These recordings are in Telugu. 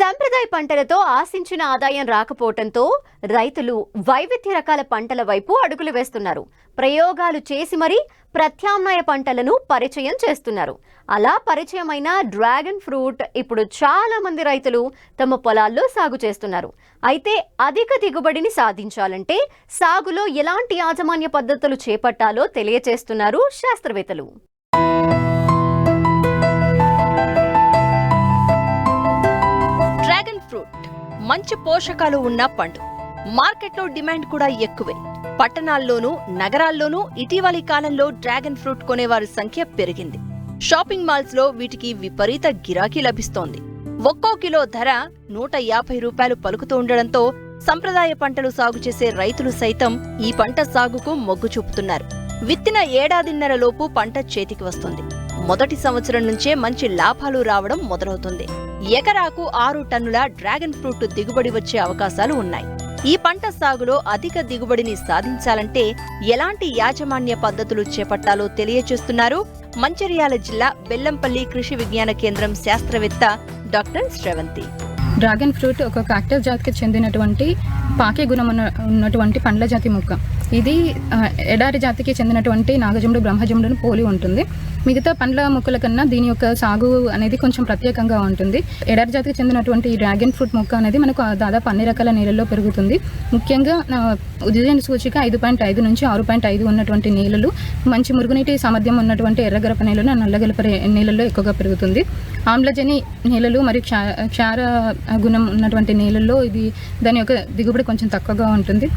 సంప్రదాయ పంటలతో ఆశించిన ఆదాయం రాకపోవడంతో రైతులు వైవిధ్య రకాల పంటల వైపు అడుగులు వేస్తున్నారు. ప్రయోగాలు చేసి మరీ ప్రత్యామ్నాయ పంటలను పరిచయం చేస్తున్నారు. అలా పరిచయమైన డ్రాగన్ ఫ్రూట్ ఇప్పుడు చాలా మంది రైతులు తమ పొలాల్లో సాగు చేస్తున్నారు. అయితే అధిక దిగుబడిని సాధించాలంటే సాగులో ఎలాంటి యాజమాన్య పద్ధతులు చేపట్టాలో తెలియజేస్తున్నారు శాస్త్రవేత్తలు. మంచి పోషకాలు ఉన్న పండు. మార్కెట్లో డిమాండ్ కూడా ఎక్కువే. పట్టణాల్లోనూ నగరాల్లోనూ ఇటీవలి కాలంలో డ్రాగన్ ఫ్రూట్ కొనేవారి సంఖ్య పెరిగింది. షాపింగ్ మాల్స్ లో వీటికి విపరీత గిరాకీ లభిస్తోంది. ఒక్కో కిలో ధర 150 రూపాయలు పలుకుతూ ఉండడంతో సంప్రదాయ పంటలు సాగు చేసే రైతులు సైతం ఈ పంట సాగుకు మొగ్గు చూపుతున్నారు. విత్తిన ఏడాదిన్నర లోపు పంట చేతికి వస్తుంది. మొదటి సంవత్సరం నుంచే మంచి లాభాలు రావడం మొదలవుతుంది. ఎకరాకు 6 టన్నుల డ్రాగన్ ఫ్రూట్ దిగుబడి వచ్చే అవకాశాలు ఉన్నాయి. ఈ పంట సాగులో అధిక దిగుబడిని సాధించాలంటే ఎలాంటి యాజమాన్య పద్ధతులు చేపట్టాలో తెలియచేస్తున్నారు మంచిర్యాల జిల్లా బెల్లంపల్లి కృషి విజ్ఞాన కేంద్రం శాస్త్రవేత్త డాక్టర్ శ్రవంతి. డ్రాగన్ ఫ్రూట్ ఒక కాక్టస్ జాతికి చెందినటువంటి పాకే గుణం ఉన్నటువంటి పండ్ల జాతి మొక్క. ఇది ఎడారి జాతికి చెందినటువంటి నాగజముడు బ్రహ్మజముడును పోలి ఉంటుంది. మిగతా పండ్ల మొక్కల కన్నా దీని యొక్క సాగు అనేది కొంచెం ప్రత్యేకంగా ఉంటుంది. ఎడారి జాతికి చెందినటువంటి ఈ డ్రాగన్ ఫ్రూట్ మొక్క అనేది మనకు దాదాపు అన్ని రకాల నేలల్లో పెరుగుతుంది. ముఖ్యంగా ఉదయం సూచిక 5.5 నుంచి 6.5 ఉన్నటువంటి నేలలు, మంచి మురుగునీటి సామర్థ్యం ఉన్నటువంటి ఎర్రగరప నేలలు, నల్లగలప నేలల్లో ఎక్కువగా పెరుగుతుంది. ఆమ్లజని నేలలు మరియు క్షార గుణం ఉన్నటువంటి నేలల్లో దాని యొక్క దిగుబడి కొంచెం తక్కువగా ఉంటుంది.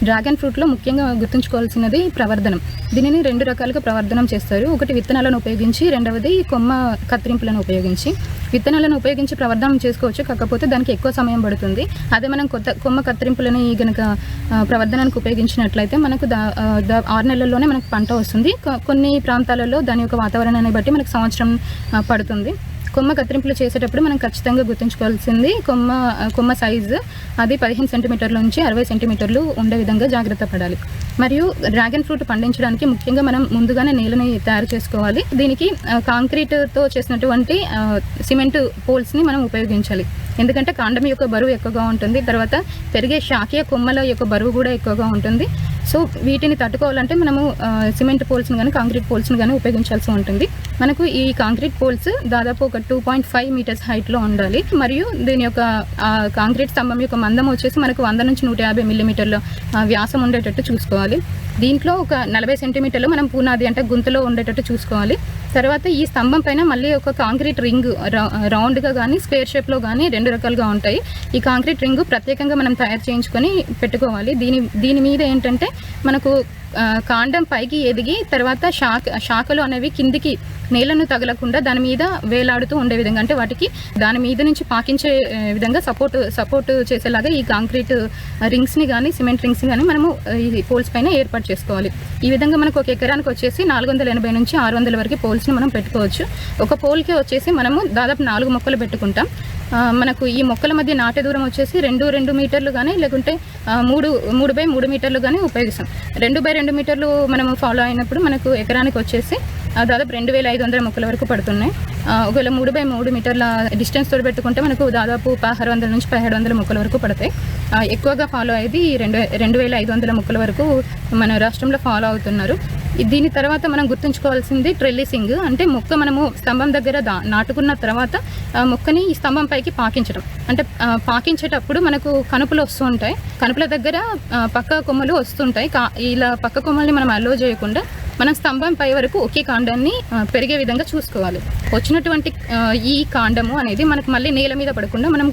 డ్రాగన్ ఫ్రూట్లో ముఖ్యంగా గుర్తుంచుకోవాల్సినది ప్రవర్ధనం. దీనిని 2 రకాలుగా ప్రవర్ధనం చేస్తారు. ఒకటి విత్తనాలను ఉపయోగించి, రెండవది కొమ్మ కత్తిరింపులను ఉపయోగించి. విత్తనాలను ఉపయోగించి ప్రవర్ధనం చేసుకోవచ్చు, కాకపోతే దానికి ఎక్కువ సమయం పడుతుంది. అదే మనం కొమ్మ కత్తిరింపులని గనక ప్రవర్ధనానికి ఉపయోగించినట్లయితే మనకు 6 నెలల్లోనే మనకు పంట వస్తుంది. కొన్ని ప్రాంతాలలో దాని యొక్క వాతావరణాన్ని బట్టి మనకు సంవత్సరం పడుతుంది. కొమ్మ కత్తిరింపులు చేసేటప్పుడు మనం ఖచ్చితంగా గుర్తుంచుకోవాల్సింది కొమ్మ సైజు అది 15 సెంటీమీటర్ల నుంచి 60 సెంటీమీటర్లు ఉండే విధంగా జాగ్రత్త పడాలి. మరియు డ్రాగన్ ఫ్రూట్ పండించడానికి ముఖ్యంగా మనం ముందుగానే నేలని తయారు చేసుకోవాలి. దీనికి కాంక్రీట్తో చేసినటువంటి సిమెంట్ పోల్స్ని మనం ఉపయోగించాలి. ఎందుకంటే కాండం యొక్క బరువు ఎక్కువగా ఉంటుంది, తర్వాత పెరిగే శాఖీయ కొమ్మల యొక్క బరువు కూడా ఎక్కువగా ఉంటుంది. సో వీటిని తట్టుకోవాలంటే మనము సిమెంట్ పోల్స్ని కానీ కాంక్రీట్ పోల్స్ని కానీ ఉపయోగించాల్సి ఉంటుంది. మనకు ఈ కాంక్రీట్ పోల్స్ దాదాపు ఒక 2.5 మీటర్స్ హైట్లో ఉండాలి. మరియు దీని యొక్క కాంక్రీట్ స్తంభం యొక్క మందం వచ్చేసి మనకు 100 నుంచి 150 మిల్లీమీటర్ల వ్యాసం ఉండేటట్టు చూసుకోవాలి. దీంట్లో ఒక 40 సెంటీమీటర్లు మనం పునాది అంటే గుంతలో ఉండేటట్టు చూసుకోవాలి. తర్వాత ఈ స్తంభం పైన మళ్ళీ ఒక కాంక్రీట్ రింగ్ రౌండ్గా కానీ స్క్వేర్ షేప్లో కానీ 2 రకాలుగా ఉంటాయి. ఈ కాంక్రీట్ రింగ్ ప్రత్యేకంగా మనం తయారు చేయించుకొని పెట్టుకోవాలి. దీని మీద ఏంటంటే మనకు కాండం పైకి ఎదిగి తర్వాత శాఖలు అనేవి కిందికి నేలను తగలకుండా దాని మీద వేలాడుతూ ఉండే విధంగా, అంటే వాటికి దాని మీద నుంచి పాకించే విధంగా సపోర్ట్ చేసేలాగా ఈ కాంక్రీట్ రింగ్స్ని కానీ సిమెంట్ రింగ్స్ని కానీ మనము ఈ పోల్స్ పైన ఏర్పాటు చేసుకోవాలి. ఈ విధంగా మనకు ఒక ఎకరానికి వచ్చేసి 480 నుంచి 600 వరకు పోల్స్ని మనం పెట్టుకోవచ్చు. ఒక పోల్కి వచ్చేసి మనము దాదాపు 4 మొక్కలు పెట్టుకుంటాం. మనకు ఈ మొక్కల మధ్య నాటే దూరం వచ్చేసి 2 మీటర్లు కానీ లేకుంటే 3 మీటర్లు కానీ ఉపయోగిస్తాం. 2 మీటర్లు మనము ఫాలో అయినప్పుడు మనకు ఎకరానికి వచ్చేసి దాదాపు 2500 మొక్కల వరకు పడుతున్నాయి. ఒకవేళ 3 మీటర్ల డిస్టెన్స్ తోడు పెట్టుకుంటే మనకు దాదాపు 1600 నుంచి 1700 మొక్కల వరకు పడతాయి. ఎక్కువగా ఫాలో అయ్యేది 2500 మొక్కల వరకు మన రాష్ట్రంలో ఫాలో అవుతున్నారు. దీని తర్వాత మనం గుర్తుంచుకోవాల్సింది ట్రెల్లిసింగ్. అంటే మొక్క మనము స్తంభం దగ్గర నాటుకున్న తర్వాత మొక్కని ఈ స్తంభం పైకి పాకించడం. అంటే పాకించేటప్పుడు మనకు కనుపులు వస్తూ ఉంటాయి, కనుపుల దగ్గర పక్క కొమ్మలు వస్తుంటాయి. ఇలా పక్క కొమ్మల్ని మనం అలో చేయకుండా మనం స్తంభం పై వరకు ఒకే కాండాన్ని పెరిగే విధంగా చూసుకోవాలి. వచ్చినటువంటి ఈ కాండము అనేది మనకు మళ్ళీ నేల మీద పడకుండా మనం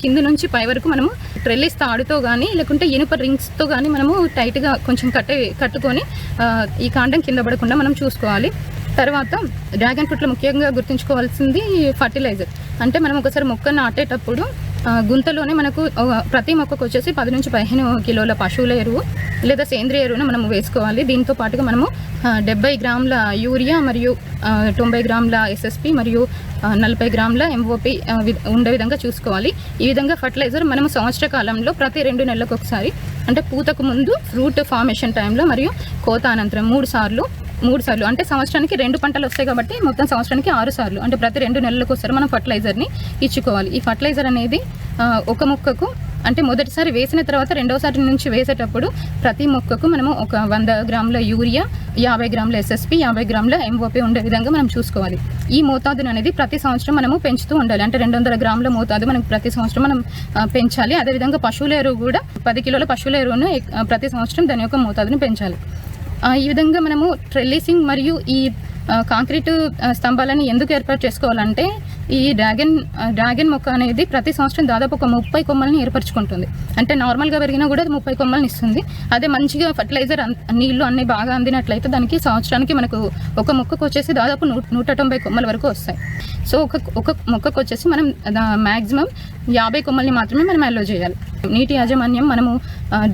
కింద నుంచి పై వరకు మనము ట్రెల్లిస్ తాడుతో కానీ లేకుంటే ఇనుప రింగ్స్తో కానీ మనము టైట్గా కొంచెం కట్టుకొని ఈ కాండం కింద పడకుండా మనం చూసుకోవాలి. తర్వాత డ్రాగన్ ఫ్రూట్లో ముఖ్యంగా గుర్తుంచుకోవాల్సింది ఫర్టిలైజర్. అంటే మనం ఒకసారి మొక్క నాటేటప్పుడు గుంతలోనే మనకు ప్రతి మొక్కకు వచ్చేసి 10 నుంచి 15 కిలోల పశువుల ఎరువు లేదా సేంద్రియ ఎరువును మనము వేసుకోవాలి. దీంతో పాటుగా మనము 70 గ్రాముల యూరియా మరియు 90 గ్రాముల ఎస్ఎస్పి మరియు 40 గ్రాముల ఎంఓపి ఉండే విధంగా చూసుకోవాలి. ఈ విధంగా ఫర్టిలైజర్ మనము సంవత్సర కాలంలో ప్రతి 2 నెలలకు ఒకసారి, అంటే పూతకు ముందు, ఫ్రూట్ ఫార్మేషన్ టైంలో మరియు కోత అనంతరం 3 సార్లు 3 సార్లు, అంటే సంవత్సరానికి 2 పంటలు వస్తాయి కాబట్టి మొత్తం సంవత్సరానికి 6 సార్లు, అంటే ప్రతి 2 నెలలకు ఒకసారి మనం ఫర్టిలైజర్ని ఇచ్చుకోవాలి. ఈ ఫర్టిలైజర్ అనేది ఒక మొక్కకు, అంటే మొదటిసారి వేసిన తర్వాత రెండవసారి నుంచి వేసేటప్పుడు ప్రతి మొక్కకు మనము ఒక 100 గ్రాముల యూరియా, 50 గ్రాముల ఎస్ఎస్పి, 50 గ్రాముల ఎంఓపి ఉండే విధంగా మనం చూసుకోవాలి. ఈ మోతాదును అనేది ప్రతి సంవత్సరం మనము పెంచుతూ ఉండాలి. అంటే 200 గ్రాముల మోతాదు మనకు ప్రతి సంవత్సరం మనం పెంచాలి. అదేవిధంగా పశువుల ఎరువు కూడా 10 కిలోల పశువుల ఎరువును ప్రతి సంవత్సరం దాని యొక్క మోతాదును పెంచాలి. ఈ విధంగా మనము ట్రెల్లిసింగ్ మరియు ఈ కాంక్రీటు స్తంభాలను ఎందుకు ఏర్పాటు చేసుకోవాలంటే ఈ డ్రాగన్ మొక్క అనేది ప్రతి సంవత్సరం దాదాపు ఒక 30 కొమ్మలని ఏర్పరచుకుంటుంది. అంటే నార్మల్గా పెరిగినా కూడా 30 కొమ్మలని ఇస్తుంది. అదే మంచిగా ఫర్టిలైజర్ నీళ్లు అన్నీ బాగా అందినట్లయితే దానికి సంవత్సరానికి మనకు ఒక మొక్కకు వచ్చేసి దాదాపు 190 కొమ్మల వరకు వస్తాయి. సో ఒక మొక్కకు వచ్చేసి మనం మ్యాక్సిమం 50 కొమ్మల్ని మాత్రమే మనం అలో చేయాలి. నీటి యాజమాన్యం మనము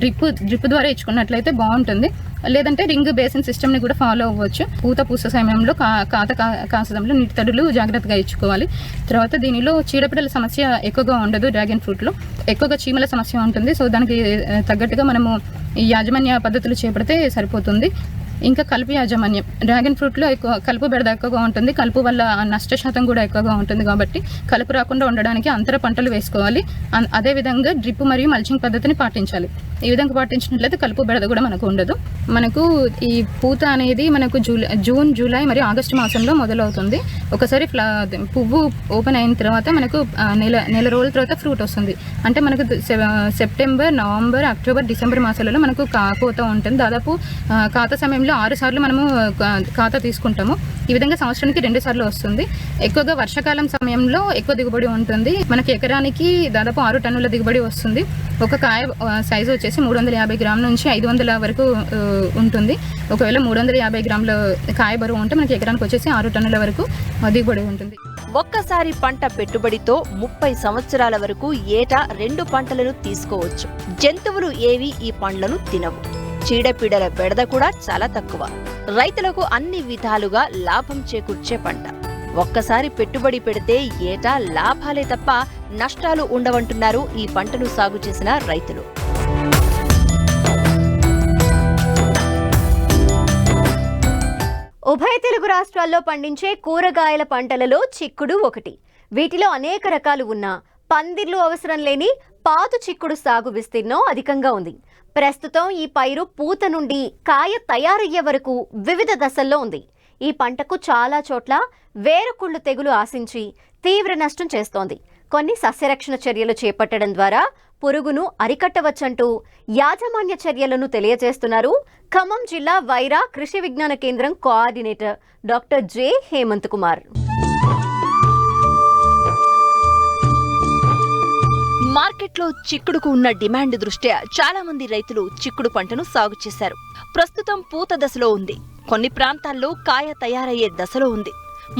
డ్రిప్ ద్వారా ఇచ్చుకున్నట్లయితే బాగుంటుంది. లేదంటే రింగ్ బేసిన్ సిస్టమ్ని కూడా ఫాలో అవ్వచ్చు. పూత పూస సమయంలో కాసడంలో నీటి తడులు జాగ్రత్తగా ఇచ్చుకోవాలి. తర్వాత దీనిలో చీడపీడల సమస్య ఎక్కువగా ఉండదు. డ్రాగన్ ఫ్రూట్లో ఎక్కువగా చీమల సమస్య ఉంటుంది. సో దానికి తగ్గట్టుగా మనము ఈ యాజమాన్య పద్ధతులు చేపడితే సరిపోతుంది. ఇంకా కలుపు యాజమాన్యం, డ్రాగన్ ఫ్రూట్లో ఎక్కువ కలుపు బెడద ఎక్కువగా ఉంటుంది. కలుపు వల్ల నష్ట శాతం కూడా ఎక్కువగా ఉంటుంది కాబట్టి కలుపు రాకుండా ఉండడానికి అంతర పంటలు వేసుకోవాలి. అదేవిధంగా డ్రిప్ మరియు మల్చింగ్ పద్ధతిని పాటించాలి. ఈ విధంగా పాటించినట్లయితే కలుపు బెడద కూడా మనకు ఉండదు. మనకు ఈ పూత అనేది మనకు జూన్, జూలై మరియు ఆగస్టు మాసంలో మొదలవుతుంది. ఒకసారి పువ్వు ఓపెన్ అయిన తర్వాత మనకు నెల రోజుల తర్వాత ఫ్రూట్ వస్తుంది. అంటే మనకు సెప్టెంబర్, నవంబర్, అక్టోబర్, డిసెంబర్ మాసాలలో మనకు కోత ఉంటుంది. దాదాపు ఖాతా సమయంలో 6 సార్లు మనము ఖాతా తీసుకుంటాము. ఈ విధంగా సంవత్సరానికి 2 సార్లు వస్తుంది. ఎక్కువగా వర్షాకాలం సమయంలో ఎక్కువ దిగుబడి ఉంటుంది. మనకి ఎకరానికి దాదాపు 6 టన్నుల దిగుబడి వస్తుంది. ఒక కాయ సైజు వచ్చేసి 350 గ్రాముల నుంచి 500 వరకు ఉంటుంది. ఒకవేళ 350 గ్రాముల కాయ బరువు ఉంటే మనకి ఎకరానికి వచ్చేసి 6 టన్నుల వరకు దిగుబడి ఉంటుంది. ఒక్కసారి పంట పెట్టుబడితో 30 సంవత్సరాల వరకు ఏటా 2 పంటలను తీసుకోవచ్చు. జంతువులు ఏవి ఈ పండ్లను తినవు. చీడపీడల బెడద కూడా చాలా తక్కువ. రైతులకు అన్ని విధాలుగా లాభం చేకూర్చే పంట. ఒక్కసారి పెట్టుబడి పెడితే ఏటా లాభాలే తప్ప నష్టాలు ఉండవంటున్నారు ఈ పంటను సాగు చేసిన రైతులు. ఉభయ తెలుగు రాష్ట్రాల్లో పండించే కూరగాయల పంటలలో చిక్కుడు ఒకటి. వీటిలో అనేక రకాలు ఉన్నా పందిర్లు అవసరం లేని పాతు చిక్కుడు సాగు విస్తీర్ణం అధికంగా ఉంది. ప్రస్తుతం ఈ పైరు పూత నుండి కాయ తయారయ్యే వరకు వివిధ దశల్లో ఉంది. ఈ పంటకు చాలా చోట్ల వేరుకుళ్ళు తెగులు ఆశించి తీవ్ర నష్టం చేస్తోంది. కొన్ని సస్యరక్షణ చర్యలు చేపట్టడం ద్వారా పురుగును అరికట్టవచ్చంటూ యాజమాన్య చర్యలను తెలియజేస్తున్నారు ఖమ్మం జిల్లా Wyra Krishi Vigyan Kendram coordinator doctor J Hemanth Kumar. మార్కెట్లో చిక్కుడుకు ఉన్న డిమాండ్ దృష్ట్యా చాలా మంది రైతులు చిక్కుడు పంటను సాగు చేశారు. ప్రస్తుతం పూత దశలో ఉంది. కొన్ని ప్రాంతాల్లో కాయ తయారయ్యే దశలో ఉంది.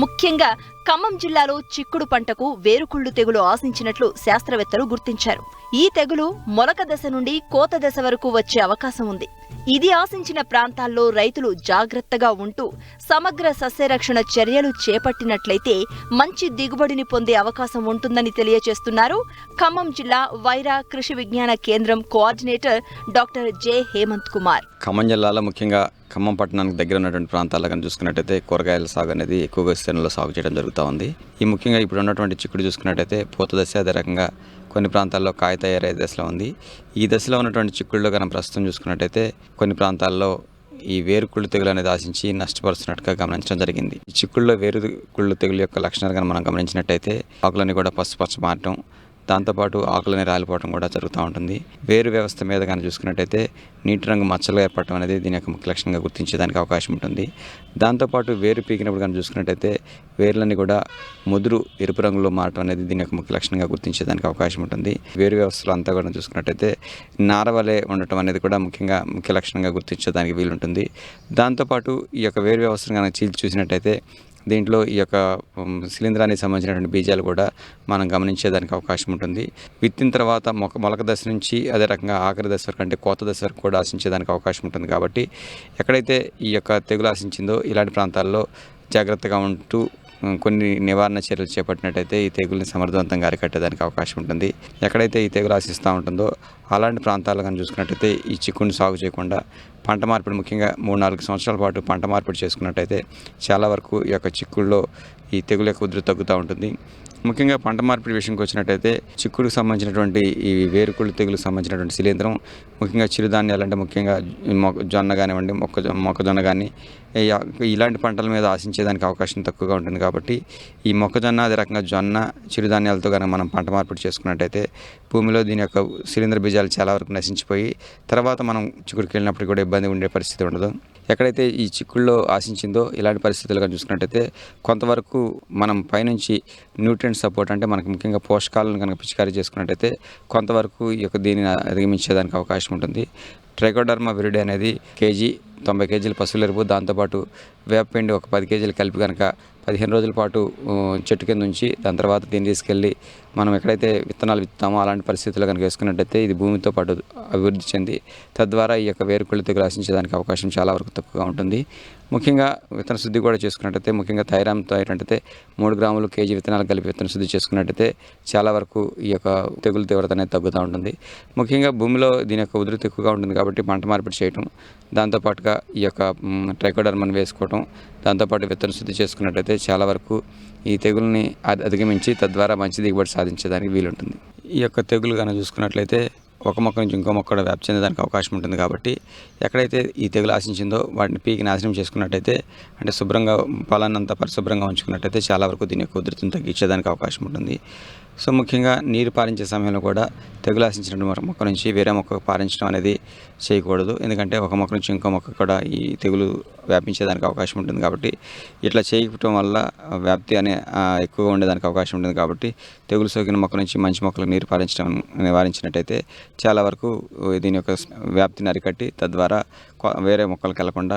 ముఖ్యంగా ఖమ్మం జిల్లాలో చిక్కుడు పంటకు వేరుకుళ్ళు తెగులు ఆశించినట్లు శాస్త్రవేత్తలు గుర్తించారు. ఈ తెగులు మొలక దశ నుండి కోత దశ వరకు వచ్చే అవకాశం ఉంది. ఇది ఆశించిన ప్రాంతాల్లో రైతులు జాగ్రత్తగా ఉంటూ సమగ్ర సస్యరక్షణ చర్యలు చేపట్టినట్లయితే మంచి దిగుబడిని పొందే అవకాశం ఉంటుందని తెలియజేస్తున్నారు ఖమ్మం జిల్లా Wyra Krishi Vigyan Kendram coordinator doctor J Hemanth Kumar. Khammam జిల్లాలో ముఖ్యంగా ఖమ్మం పట్టణానికి దగ్గర ఉన్నటువంటి ప్రాంతాల్లో కానీ చూసుకున్నట్టయితే కూరగాయల సాగు అనేది ఎక్కువగా విస్తీర్ణంలో సాగు చేయడం జరుగుతూ ఉంది. ఈ ముఖ్యంగా ఇప్పుడు ఉన్నటువంటి చిక్కుడు చూసుకున్నట్టయితే పూత దశ, అదే రకంగా కొన్ని ప్రాంతాల్లో కాయ తయారయ్యే దశలో ఉంది. ఈ దశలో ఉన్నటువంటి చిక్కుడులో మనం ప్రస్తుతం చూసుకున్నట్టయితే కొన్ని ప్రాంతాల్లో ఈ వేరుకుళ్ళు తెగులు అనేది ఆశించి నష్టపరుస్తున్నట్టుగా గమనించడం జరిగింది. ఈ చిక్కుడులో వేరుకుళ్ళు తెగులు యొక్క లక్షణాలు కానీ మనం గమనించినట్టయితే ఆకులని కూడా పసుపచ్చ మారటం, దాంతోపాటు ఆకులని రాలిపోవడం కూడా జరుగుతూ ఉంటుంది. వేరు వ్యవస్థ మీద కానీ చూసుకున్నట్టయితే నీటి రంగు మచ్చలు ఏర్పడటం అనేది దీని యొక్క ముఖ్య లక్షణంగా గుర్తించేదానికి అవకాశం ఉంటుంది. దాంతోపాటు వేరు పీకినప్పుడు కానీ చూసుకున్నట్టయితే వేర్లన్నీ కూడా ముదురు ఎరుపు రంగులో మారటం అనేది దీని యొక్క ముఖ్య లక్షణంగా గుర్తించేదానికి అవకాశం ఉంటుంది. వేరు వ్యవస్థలో అంతా కూడా చూసుకున్నట్టయితే నారవలే ఉండటం అనేది కూడా ముఖ్య లక్షణంగా గుర్తించేదానికి వీలుంటుంది. దాంతోపాటు ఈ యొక్క వేరు వ్యవస్థను కనుక చీల్చి చూసినట్టయితే దీంట్లో ఈ యొక్క శిలీంధ్రానికి సంబంధించినటువంటి బీజాలు కూడా మనం గమనించేదానికి అవకాశం ఉంటుంది. విత్తిన తర్వాత మొలక దశ నుంచి అదే రకంగా ఆఖరి దశ వరకు అంటే కోత దశ వరకు కూడా ఆశించేదానికి అవకాశం ఉంటుంది. కాబట్టి ఎక్కడైతే ఈ యొక్క తెగులు ఆశించిందో ఇలాంటి ప్రాంతాల్లో జాగ్రత్తగా ఉంటూ కొన్ని నివారణ చర్యలు చేపట్టినట్టయితే ఈ తెగుల్ని సమర్థవంతంగా అరికట్టడానికి అవకాశం ఉంటుంది. ఎక్కడైతే ఈ తెగులు ఆశిస్తూ ఉంటుందో అలాంటి ప్రాంతాలు కానీ చూసుకున్నట్టయితే ఈ చిక్కుడిని సాగు చేయకుండా పంట మార్పిడి, ముఖ్యంగా 3-4 సంవత్సరాల పాటు పంట మార్పిడి చేసుకున్నట్టయితే చాలా వరకు ఈ యొక్క చిక్కుడులో ఈ తెగులు యొక్క ఉధృతి తగ్గుతూ ఉంటుంది. ముఖ్యంగా పంట మార్పిడి విషయంకి వచ్చినట్టయితే చిక్కుడుకు సంబంధించినటువంటి ఈ వేరుకుళ్ళు తెగులకు సంబంధించినటువంటి శిలీంధ్రం ముఖ్యంగా చిరుధాన్యాలు అంటే ముఖ్యంగా జొన్న కానివ్వండి, మొక్కజొన్న కానీ ఇలాంటి పంటల మీద ఆశించేదానికి అవకాశం తక్కువగా ఉంటుంది. కాబట్టి ఈ మొక్కజొన్న అదే రకంగా జొన్న చిరుధాన్యాలతో కనుక మనం పంట మార్పిడి చేసుకున్నట్టయితే భూమిలో దీని యొక్క శిలీంధ్ర బీజాలు చాలా వరకు నశించిపోయి తర్వాత మనం చిక్కుడుకి వెళ్ళినప్పుడు కూడా ఇబ్బంది ఉండే పరిస్థితి ఉండదు. ఎక్కడైతే ఈ చిక్కుల్లో ఆశించిందో ఇలాంటి పరిస్థితులు కానీ చూసుకున్నట్టయితే కొంతవరకు మనం పైనుంచి న్యూట్రియంట్ సపోర్ట్ అంటే మనకు ముఖ్యంగా పోషకాలను కనుక పిచికారీ చేసుకున్నట్టయితే కొంతవరకు ఈ యొక్క దీనిని అధిగమించేదానికి అవకాశం ఉంటుంది. ట్రైకోడర్మా విరిడి అనేది కేజీ 90 కేజీల పశువుల ఎరువు, దాంతోపాటు వేపపిండి ఒక 10 కేజీలు కలిపి కనుక 15 రోజుల పాటు చెట్టు కింద ఉంచి దాని తర్వాత దీన్ని తీసుకెళ్ళి మనం ఎక్కడైతే విత్తనాలు విత్తామో అలాంటి పరిస్థితుల్లో కనుక వేసుకున్నట్టయితే ఇది భూమితో పాటు అభివృద్ధి చెంది తద్వారా ఈ యొక్క వేరుకుళ్ళు తెగులు ఆశించేదానికి అవకాశం చాలా వరకు తక్కువగా ఉంటుంది. ముఖ్యంగా విత్తన శుద్ధి కూడా చేసుకున్నట్టయితే ముఖ్యంగా థైరామ్తో ఏంటంటే 3 గ్రాములు కేజీ విత్తనాలు కలిపి విత్తన శుద్ధి చేసుకున్నట్టయితే చాలా వరకు ఈ యొక్క తెగులు తీవ్రత అనేది తగ్గుతూ ఉంటుంది. ముఖ్యంగా భూమిలో దీని యొక్క ఉధృతి ఎక్కువగా ఉంటుంది కాబట్టి పంట మార్పిడి చేయటం, దాంతోపాటుగా ఈ యొక్క ట్రైకోడర్మాను వేసుకోవటం, దాంతోపాటు విత్తన శుద్ధి చేసుకున్నట్టయితే చాలా వరకు ఈ తెగుల్ని అధిగమించి తద్వారా మంచి దిగుబడి సాధించేదానికి వీలుంటుంది. ఈ యొక్క తెగులు కనుక చూసుకున్నట్లయితే ఒక మొక్క నుంచి ఇంకో మొక్క కూడా వ్యాప్తి చెందేదానికి అవకాశం ఉంటుంది. కాబట్టి ఎక్కడైతే ఈ తెగులు ఆశించిందో వాటిని పీకి నాశనం చేసుకున్నట్టయితే అంటే శుభ్రంగా పొలాన్నంతా పరిశుభ్రంగా ఉంచుకున్నట్టయితే చాలా వరకు దీని యొక్క ఉధృతిని తగ్గించేదానికి అవకాశం ఉంటుంది. సో ముఖ్యంగా నీరు పారించే సమయంలో కూడా తెగులు ఆశించిన మొక్క నుంచి వేరే మొక్కకు పారించడం అనేది చేయకూడదు. ఎందుకంటే ఒక మొక్క నుంచి ఇంకో మొక్క కూడా ఈ తెగులు వ్యాపించేదానికి అవకాశం ఉంటుంది. కాబట్టి ఇట్లా చేయకపోవడం వల్ల వ్యాప్తి ఎక్కువగా ఉండేదానికి అవకాశం ఉంటుంది. కాబట్టి తెగులు సోకిన మొక్క నుంచి మంచి మొక్కలకు నీరు పారించడం నివారించినట్టయితే చాలా వరకు దీని యొక్క వ్యాప్తిని అరికట్టి తద్వారా వేరే మొక్కలకు వెళ్లకుండా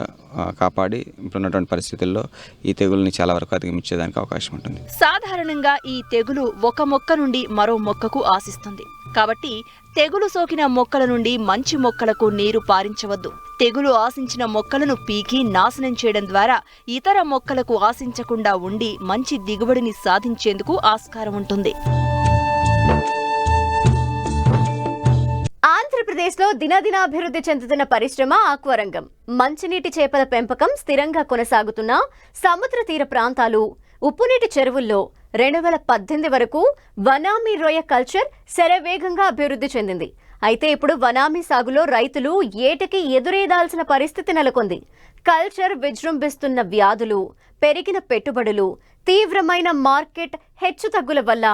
కాపాడి ఇప్పుడున్నటువంటి పరిస్థితుల్లో ఈ తెగుల్ని చాలా వరకు అధిగమించేదానికి అవకాశం ఉంటుంది. సాధారణంగా ఈ తెగులు ఒక మొక్క నుండి మరో మొక్కకు ఆశిస్తుంది. కాబట్టి తెగులు సోకిన మొక్కల నుండి మంచి మొక్కలకు నీరు పారించవద్దు. తెగులు ఆశించిన మొక్కలను పీకి నాశనం చేయడం ద్వారా ఇతర మొక్కలకు ఆశించకుండా ఉండి మంచి దిగుబడిని సాధించేందుకు ఆస్కారం ఉంటుంది. ఆంధ్రప్రదేశ్లో దినదినాభివృద్ధి చెందుతున్న పరిశ్రమ ఆక్వారంగం. మంచినీటి చేపల పెంపకం స్థిరంగా కొనసాగుతున్న సముద్ర తీర ప్రాంతాలు, ఉప్పునీటి చెరువుల్లో 2018 వరకు వనామీ రొయ్య కల్చర్ శరవేగంగా అభివృద్ధి చెందింది. అయితే ఇప్పుడు వనామీ సాగులో రైతులు ఏటకి ఎదురేదాల్సిన పరిస్థితి నెలకొంది. కల్చర్ విజృంభిస్తున్న వ్యాధులు, పెరిగిన పెట్టుబడులు, తీవ్రమైన మార్కెట్ హెచ్చుతగ్గుల వల్ల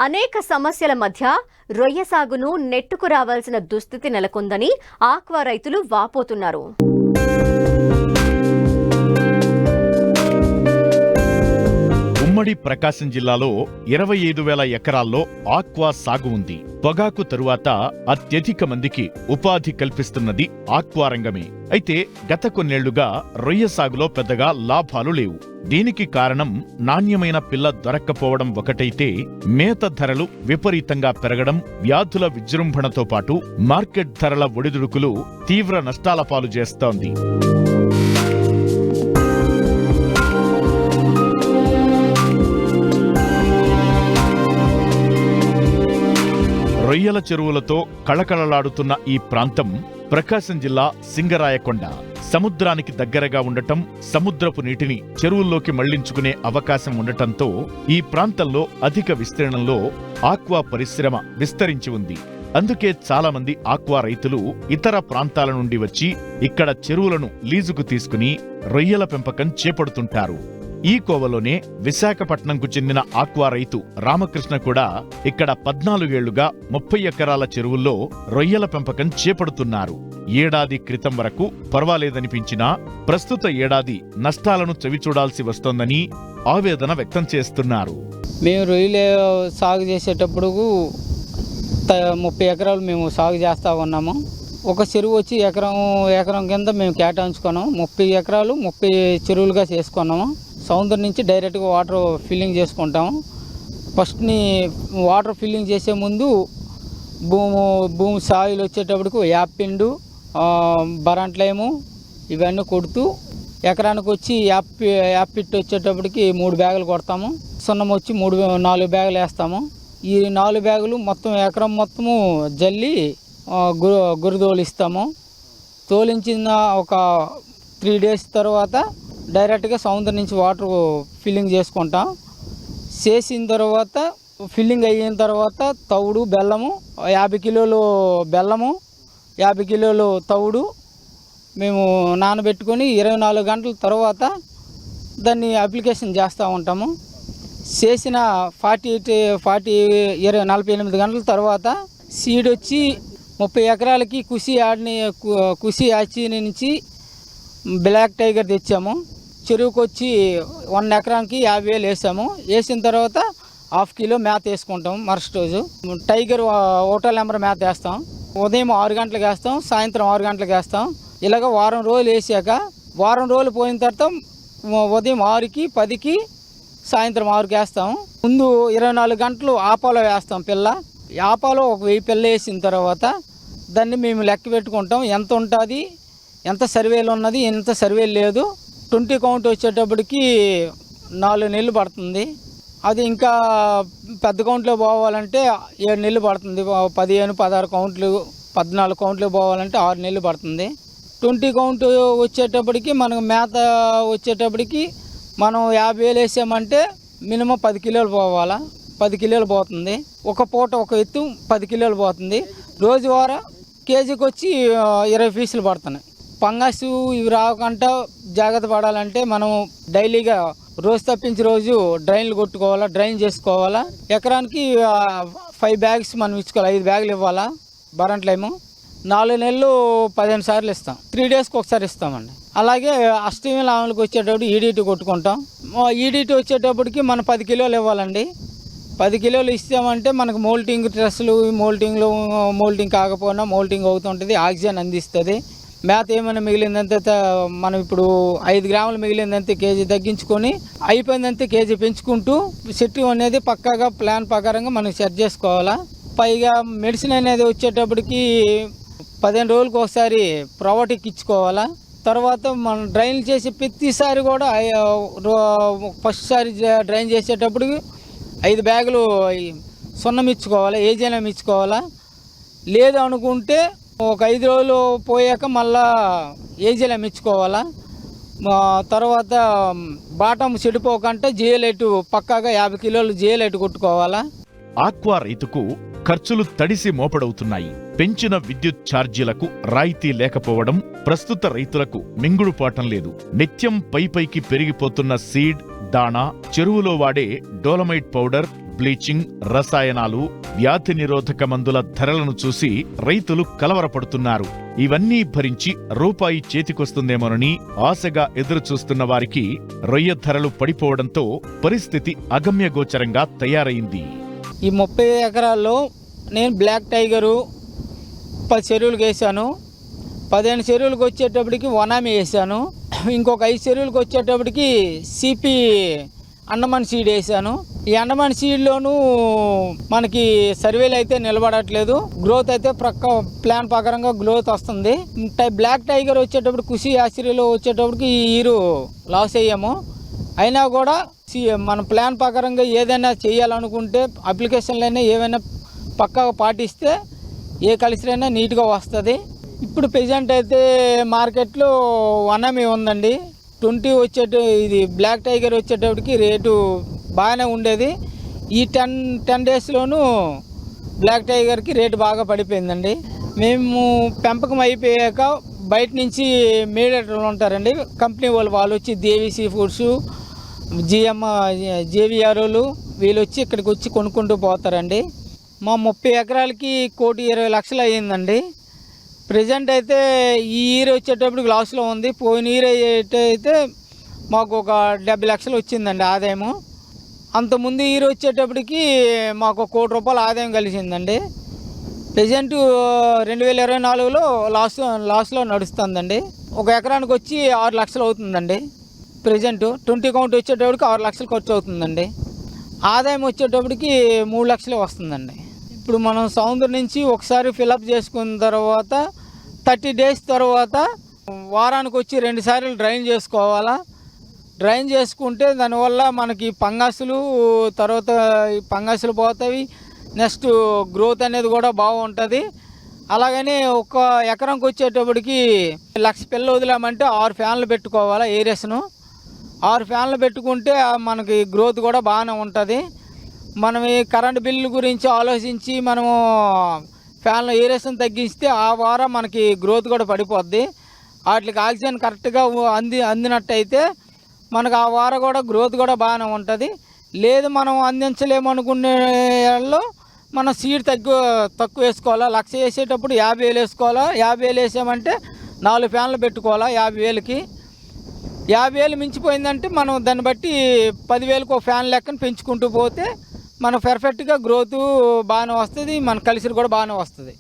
అనేక సమస్యల మధ్య రొయ్య సాగును నెట్టుకు రావాల్సిన దుస్థితి నెలకొందని ఆక్వా రైతులు వాపోతున్నారు. ఉమ్మడి ప్రకాశం జిల్లాలో 25,000 ఎకరాల్లో ఆక్వా సాగు ఉంది. పొగాకు తరువాత అత్యధిక మందికి ఉపాధి కల్పిస్తున్నది ఆక్వా రంగమే. అయితే గత కొన్నేళ్లుగా రొయ్య సాగులో పెద్దగా లాభాలు లేవు. దీనికి కారణం నాణ్యమైన పిల్ల దొరక్కపోవడం ఒకటైతే, మేత ధరలు విపరీతంగా పెరగడం, వ్యాధుల విజృంభణతో పాటు మార్కెట్ ధరల ఒడిదుడుకులు తీవ్ర నష్టాల పాలు చేస్తోంది. రొయ్యల చెరువులతో కళకళలాడుతున్న ఈ ప్రాంతం ప్రకాశం జిల్లా సింగరాయకొండ. సముద్రానికి దగ్గరగా ఉండటం, సముద్రపు నీటిని చెరువుల్లోకి మళ్లించుకునే అవకాశం ఉండటంతో ఈ ప్రాంతంలో అధిక విస్తీర్ణంలో ఆక్వా పరిశ్రమ విస్తరించి ఉంది. అందుకే చాలా మంది ఆక్వా రైతులు ఇతర ప్రాంతాల నుండి వచ్చి ఇక్కడ చెరువులను లీజుకు తీసుకుని రొయ్యల పెంపకం చేపడుతుంటారు. ఈ కోవలోనే విశాఖపట్నంకు చెందిన ఆక్వా రైతు రామకృష్ణ కూడా ఇక్కడ 14 ఏళ్లుగా 30 ఎకరాల చెరువుల్లో రొయ్యల పెంపకం చేపడుతున్నారు. ఏడాది క్రితం వరకు పర్వాలేదనిపించినా ప్రస్తుత ఏడాది నష్టాలను చవిచూడాల్సి వస్తోందని ఆవేదన వ్యక్తం చేస్తున్నారు. మేము రొయ్యలు సాగు చేసేటప్పుడు 30 ఎకరాలు మేము సాగు చేస్తూ ఉన్నాము. ఒక చెరువు వచ్చి ఎకరం కింద మేము కేటాయించుకున్నాము. 30 ఎకరాలు 30 చెరువులుగా చేసుకున్నాము. సముద్రం నుంచి డైరెక్ట్గా వాటర్ ఫిల్లింగ్ చేసుకుంటాము. ఫస్ట్ని వాటర్ ఫిల్లింగ్ చేసే ముందు భూమి సాయిల్ వచ్చేటప్పటికి యాపిండు, బరంట్లేము ఇవన్నీ కొడుతూ ఎకరానికి వచ్చి యాప్ పిట్ వచ్చేటప్పటికి 3 బ్యాగులు కొడతాము. సున్నం వచ్చి 4 బ్యాగులు వేస్తాము. ఈ 4 బ్యాగులు మొత్తం ఎకరం మొత్తము జల్లి గురిదోలిస్తాము. తోలించిన ఒక 3 డేస్ తర్వాత డైరెక్ట్గా సముద్రం నుంచి వాటర్ ఫిల్లింగ్ చేసుకుంటాం. చేసిన తర్వాత ఫిల్లింగ్ అయిన తర్వాత తవుడు, బెల్లము 50 కిలోలు బెల్లము, 50 కిలోలు తవుడు మేము నానబెట్టుకొని 24 గంటల తర్వాత దాన్ని అప్లికేషన్ చేస్తూ ఉంటాము. చేసిన 48 గంటల తర్వాత సీడ్ వచ్చి 30 ఎకరాలకి కుసి ఆచి నుంచి బ్లాక్ టైగర్ తెచ్చాము. చెరువుకి వచ్చి 1 ఎకరానికి 50,000 వేసాము. వేసిన తర్వాత 1/2 కిలో మేత వేసుకుంటాం. మరుసటి రోజు టైగర్ ఓటల్ నెంబర్ మేత వేస్తాం. ఉదయం 6 గంటలకు వేస్తాం, సాయంత్రం 6 గంటలకు వేస్తాం. ఇలాగ వారం రోజులు వేసాక వారం రోజులు పోయిన తర్వాత ఉదయం 6కి 10కి సాయంత్రం 6కి వేస్తాం. ముందు 24 గంటలు ఆపాలో వేస్తాం పిల్ల. ఆపాలో ఒక 1000 పిల్ల వేసిన తర్వాత దాన్ని మేము లెక్క పెట్టుకుంటాం. ఎంత ఉంటుంది, ఎంత సర్వేలు ఉన్నది, ఎంత సర్వేలు లేదు. 20 కౌంట్ వచ్చేటప్పటికి 4 నెలలు పడుతుంది. అది ఇంకా పెద్ద కౌంట్లో పోవాలంటే 7 నెలలు పడుతుంది. 15, 16 కౌంట్లు, 14 కౌంట్లు పోవాలంటే 6 నెలలు పడుతుంది. 20 కౌంట్ వచ్చేటప్పటికి మనకు మేత వచ్చేటప్పటికి మనం 50,000 వేసామంటే మినిమం 10 కిలోలు పోవాలా. 10 కిలోలు పోతుంది. ఒక పూట ఒక ఎత్తు 10 కిలోలు పోతుంది. రోజువారీ కేజీకి వచ్చి 20 పీసులు పడుతున్నాయి. పంగస్ ఇవి రాకుండా జాగ్రత్త పడాలంటే మనం డైలీగా రోజు తప్పించి రోజు డ్రైన్లు కొట్టుకోవాలా, డ్రైన్ చేసుకోవాలా. ఎకరానికి 5 బ్యాగ్స్ మనం ఇచ్చుకోవాలి. 5 బ్యాగులు ఇవ్వాలా. బరంట్లేము 4 నెలలు 15 సార్లు ఇస్తాం. 3 డేస్కి ఒకసారి ఇస్తామండి. అలాగే అష్టమి లాభాలకు వచ్చేటప్పుడు ఈడీటీ కొట్టుకుంటాం. ఈడీటీ వచ్చేటప్పటికి మనం 10 కిలోలు ఇవ్వాలండి. 10 కిలోలు ఇస్తామంటే మనకు మోల్టింగ్ డ్రెస్సులు, మోల్టింగ్ కాకపోయినా మోల్టింగ్ అవుతుంటుంది. ఆక్సిజన్ అందిస్తుంది. మేత ఏమైనా మిగిలిందంతే మనం ఇప్పుడు 5 గ్రాములు మిగిలిందంతే కేజీ తగ్గించుకొని అయిపోయిందంతే కేజీ పెంచుకుంటూ సెట్టింగ్ అనేది పక్కాగా ప్లాన్ ప్రకారంగా మనం సెట్ చేసుకోవాలా. పైగా మెడిసిన్ అనేది వచ్చేటప్పటికి 15 రోజులకు ఒకసారి ప్రొబయోటిక్ ఇచ్చుకోవాలా. తర్వాత మనం డ్రైన్ చేసే ప్రతిసారి కూడా ఫస్ట్ సారి డ్రైన్ చేసేటప్పటికి 5 బ్యాగులు సున్నం ఇచ్చుకోవాలి, ఏజైనం ఇచ్చుకోవాలా. లేదు అనుకుంటే ఒక 5 రోజులు పోయాక మళ్ళా ఏజైలం ఇచ్చుకోవాలా. తర్వాత బాటం చెడిపోకుండా జియోలైట్ పక్కాగా 50 కిలోలు జియోలైట్ కొట్టుకోవాలా. ఆక్వా రైతుకు ఖర్చులు తడిసి మోపడవుతున్నాయి. పెంచిన విద్యుత్ ఛార్జీలకు రాయితీ లేకపోవడం ప్రస్తుత రైతులకు మింగుడుపాటం లేదు. నిత్యం పైకి పెరిగిపోతున్న సీడ్, దాణా, చెరువులో వాడే డోలమైట్ పౌడర్, బ్లీచింగ్, రసాయనాలు, వ్యాధి నిరోధక మందుల ధరలను చూసి రైతులు కలవరపడుతున్నారు. ఇవన్నీ భరించి రూపాయి చేతికొస్తుందేమోనని ఆశగా ఎదురుచూస్తున్న వారికి రొయ్య ధరలు పడిపోవడంతో పరిస్థితి అగమ్యగోచరంగా తయారైంది. ఈ 30 ఎకరాల్లో నేను బ్లాక్ టైగరు 10 చెరువులకు వేసాను. 15 చెరువులకు వచ్చేటప్పటికి వనామి వేసాను. ఇంకొక 5 చెరువులకు వచ్చేటప్పటికి సిపి అండమాన్ సీడ్ వేసాను. ఈ అండమాన్ సీడ్లోనూ మనకి సర్వేలు అయితే నిలబడట్లేదు. గ్రోత్ అయితే ప్లాన్ ప్రకారంగా గ్రోత్ వస్తుంది. బ్లాక్ టైగర్ వచ్చేటప్పుడు కుసి ఆశ్చర్యలో వచ్చేటప్పటికి ఈ ఈరు లాస్ అయ్యాము. అయినా కూడా మన ప్లాన్ ప్రకారంగా ఏదైనా చేయాలనుకుంటే అప్లికేషన్లైనా ఏమైనా పక్కాగా పాటిస్తే ఏ కల్చరైనా నీట్గా వస్తుంది. ఇప్పుడు ప్రెజెంట్ అయితే మార్కెట్లో వనమి ఉందండి. 20 ఇది బ్లాక్ టైగర్ వచ్చేటప్పటికి రేటు బాగానే ఉండేది. ఈ 10 డేస్లోనూ బ్లాక్ టైగర్కి రేటు బాగా పడిపోయిందండి. మేము పెంపకం అయిపోయాక బయట నుంచి మీడియేటర్లు ఉంటారండి, కంపెనీ వాళ్ళు వచ్చి దేవి సీ ఫుడ్స్, జేవిఆర్ఓలు వీళ్ళు వచ్చి ఇక్కడికి వచ్చి కొనుక్కుంటూ పోతారండి. మా 30 ఎకరాలకి 1,20,00,000 అయ్యిందండి. ప్రజెంట్ అయితే ఈ ఇయర్ వచ్చేటప్పటికి లాస్లో ఉంది. పోయిన ఇయర్ అయితే మాకు ఒక 70 లక్షలు వచ్చిందండి ఆదాయము. అంతకుముందు ఇయర్ వచ్చేటప్పటికి మాకు 1 కోటి రూపాయల ఆదాయం కలిసిందండి. ప్రజెంట్ 2024లో లాస్లో నడుస్తుందండి. ఒక ఎకరానికి వచ్చి 6 లక్షలు అవుతుందండి. ప్రజెంట్ 20 కౌంట్ వచ్చేటప్పటికి 6 లక్షలు ఖర్చు అవుతుందండి. ఆదాయం వచ్చేటప్పటికి 3 లక్షలు వస్తుందండి. ఇప్పుడు మనం సముద్రం నుంచి ఒకసారి ఫిలప్ చేసుకున్న తర్వాత 30 డేస్ తర్వాత వారానికి వచ్చి 2 సార్లు డ్రైన్ చేసుకోవాలా. డ్రైన్ చేసుకుంటే దానివల్ల మనకి పంగస్లు తర్వాత ఈ పంగస్లు పోతాయి, నెక్స్ట్ గ్రోత్ అనేది కూడా బాగుంటుంది. అలాగని ఒక ఎకరంకి వచ్చేటప్పటికి 1,00,000 పిల్లలు వదిలామంటే 6 ఫ్యాన్లు పెట్టుకోవాలా ఏరియస్ను. 6 ఫ్యాన్లు పెట్టుకుంటే మనకి గ్రోత్ కూడా బాగానే ఉంటుంది. మనం ఈ కరెంట్ బిల్లు గురించి ఆలోచించి మనము ఫ్యాన్ల ఏరియస్ను తగ్గిస్తే ఆ వారం మనకి గ్రోత్ కూడా పడిపోద్ది. వాటికి ఆక్సిజన్ కరెక్ట్గా అందినట్టయితే మనకు ఆ వారం కూడా గ్రోత్ కూడా బాగానే ఉంటుంది. లేదు మనం అందించలేమనుకునే వాళ్ళలో మనం సీడ్ తక్కువ వేసుకోవాలా. 1,00,000 వేసేటప్పుడు 50,000 వేసుకోవాలా. 50,000 వేసామంటే 4 ఫ్యాన్లు పెట్టుకోవాలా 50,000కి. 50,000 మించిపోయిందంటే మనం దాన్ని బట్టి 10,000కి ఒక ఫ్యాన్ లెక్కన పెంచుకుంటూ పోతే మన పర్ఫెక్ట్గా గ్రోత్ బాగానే వస్తుంది, మన కలిసి కూడా బాగానే వస్తుంది.